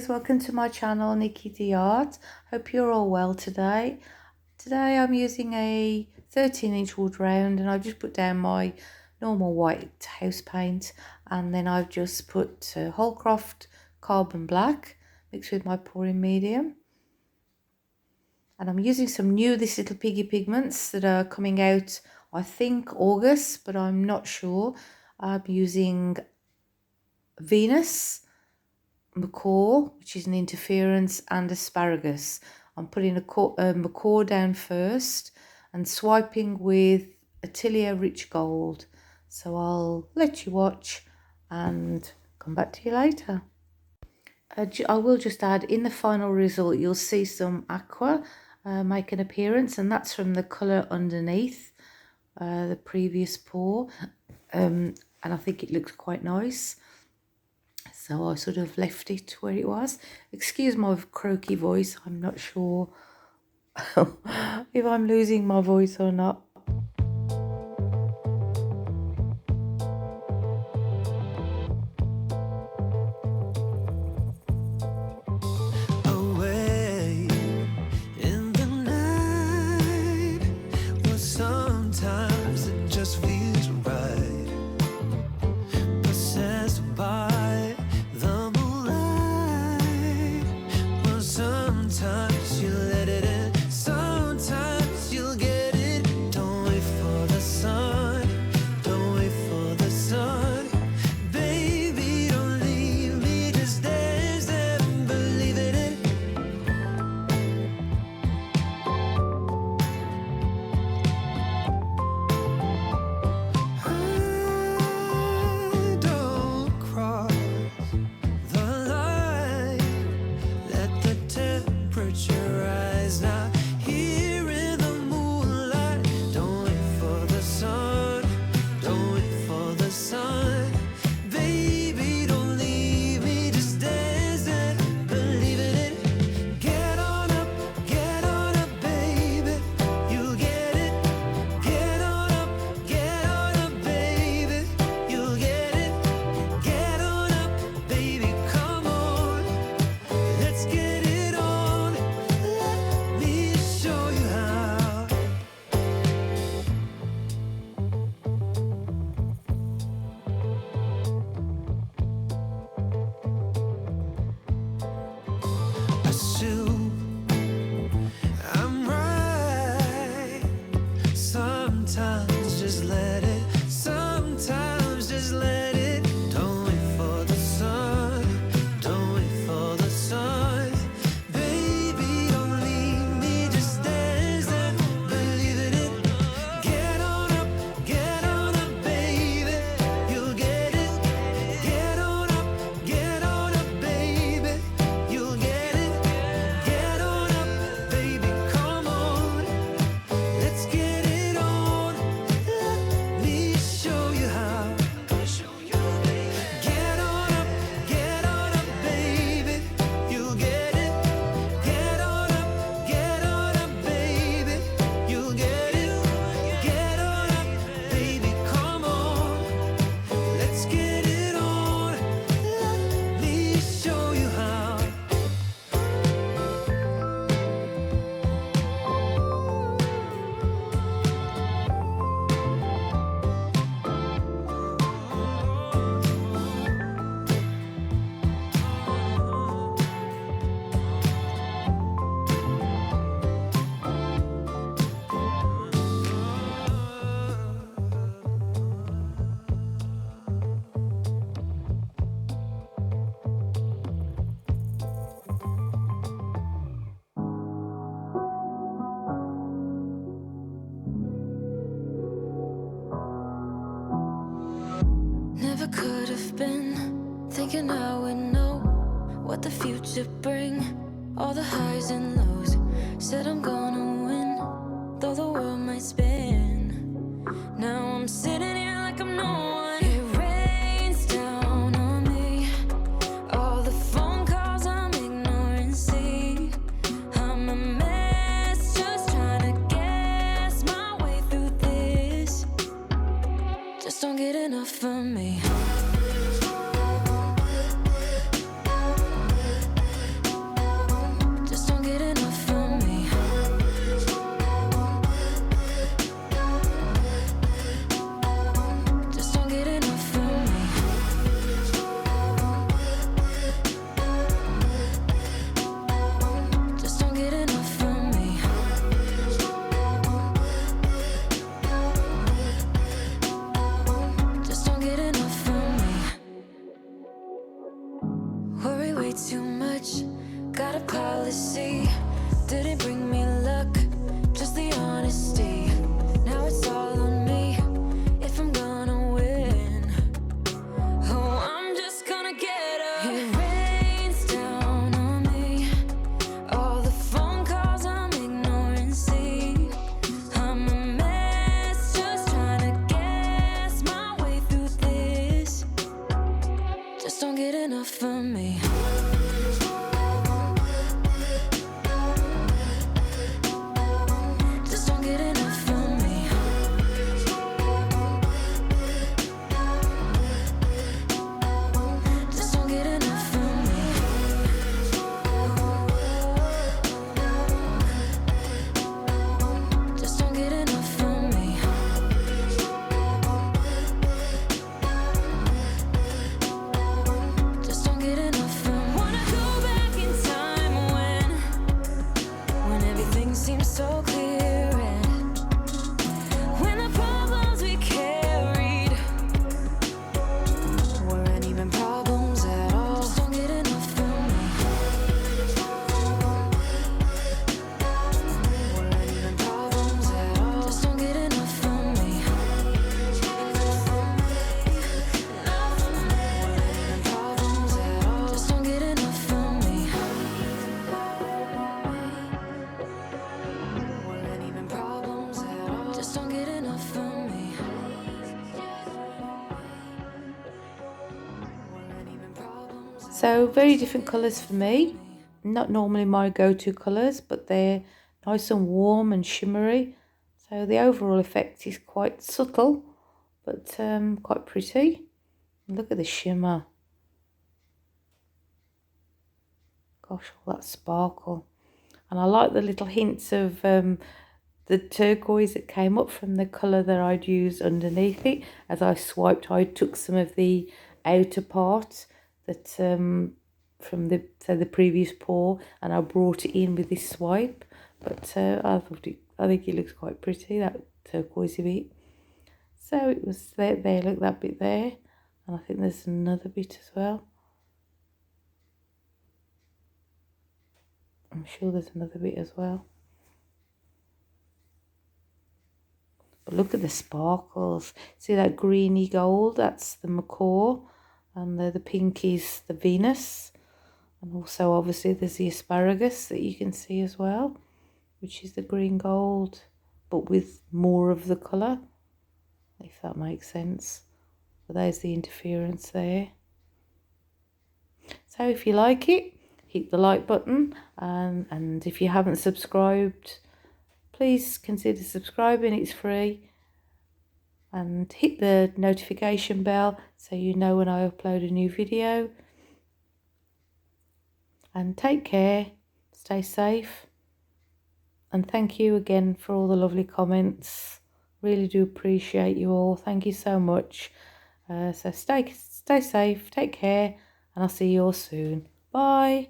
welcome to my channel, Niki the Art. Hope you're all well today. Today I'm using a 13-inch wood round and I've just put down my normal white house paint, and then I've just put Holcroft carbon black mixed with my pouring medium. And I'm using some new This Little Piggy pigments that are coming out, I think August, but I'm not sure. I'm using Venus, Macaw, which is an interference, and Asparagus. I'm putting a Macaw down first and swiping with Atelier Rich Gold. So I'll let you watch and come back to you later. I will just add, in the final result you'll see some aqua make an appearance, and that's from the colour underneath the previous pour, and I think it looks quite nice. So I sort of left it where it was. Excuse my croaky voice, I'm not sure if I'm losing my voice or not. Could have been thinking I would know what the future bring, all the highs and lows. Said I'm gonna win, though the world might spin. Now I'm sitting here like I'm no one. It rains down on me, all the phone calls I'm ignoring. See, I'm a mess, just trying to guess my way through this. Just don't get enough of me. much. Got a policy, didn't bring me luck, just the honesty. Now it's all on me, if I'm gonna win. Oh, I'm just gonna get up. It rains down on me, all the phone calls I'm ignoring, see. I'm a mess, just trying to guess my way through this. Just don't get enough of me. Just don't get enough of me. Just don't get enough of me. Just don't get enough of me. Just don't get enough of me. Wanna go back in time when everything seems so clear, and when the problems we carried weren't even problems at all. Just don't get enough of me. Weren't even problems at all. Just don't get enough of me. Weren't even problems at all. Just don't get enough of me. Weren't even problems at all. Just don't get enough of me. Weren't even problems. So very different colours for me. Not normally my go-to colours, but they're nice and warm and shimmery. So the overall effect is quite subtle, but quite pretty. Look at the shimmer. Gosh, all that sparkle. And I like the little hints of the turquoise that came up from the colour that I'd used underneath it. As I swiped, I took some of the outer part that from the previous pour, and I brought it in with this swipe. But I think it looks quite pretty, that turquoisey bit. So it was there, look, that bit there, and I think there's another bit as well. I'm sure there's another bit as well. But look at the sparkles. See that greeny gold? That's the Macaw. And the pink is the Venus. And also obviously there's the Asparagus that you can see as well, which is the green gold, but with more of the colour, if that makes sense. But there's the interference there. So if you like it, hit the like button, and if you haven't subscribed, please consider subscribing, it's free, and hit the notification bell so you know when I upload a new video. And take care, stay safe, and thank you again for all the lovely comments. Really do appreciate you all. Thank you so much. So stay safe, take care, and I'll see you all soon. Bye.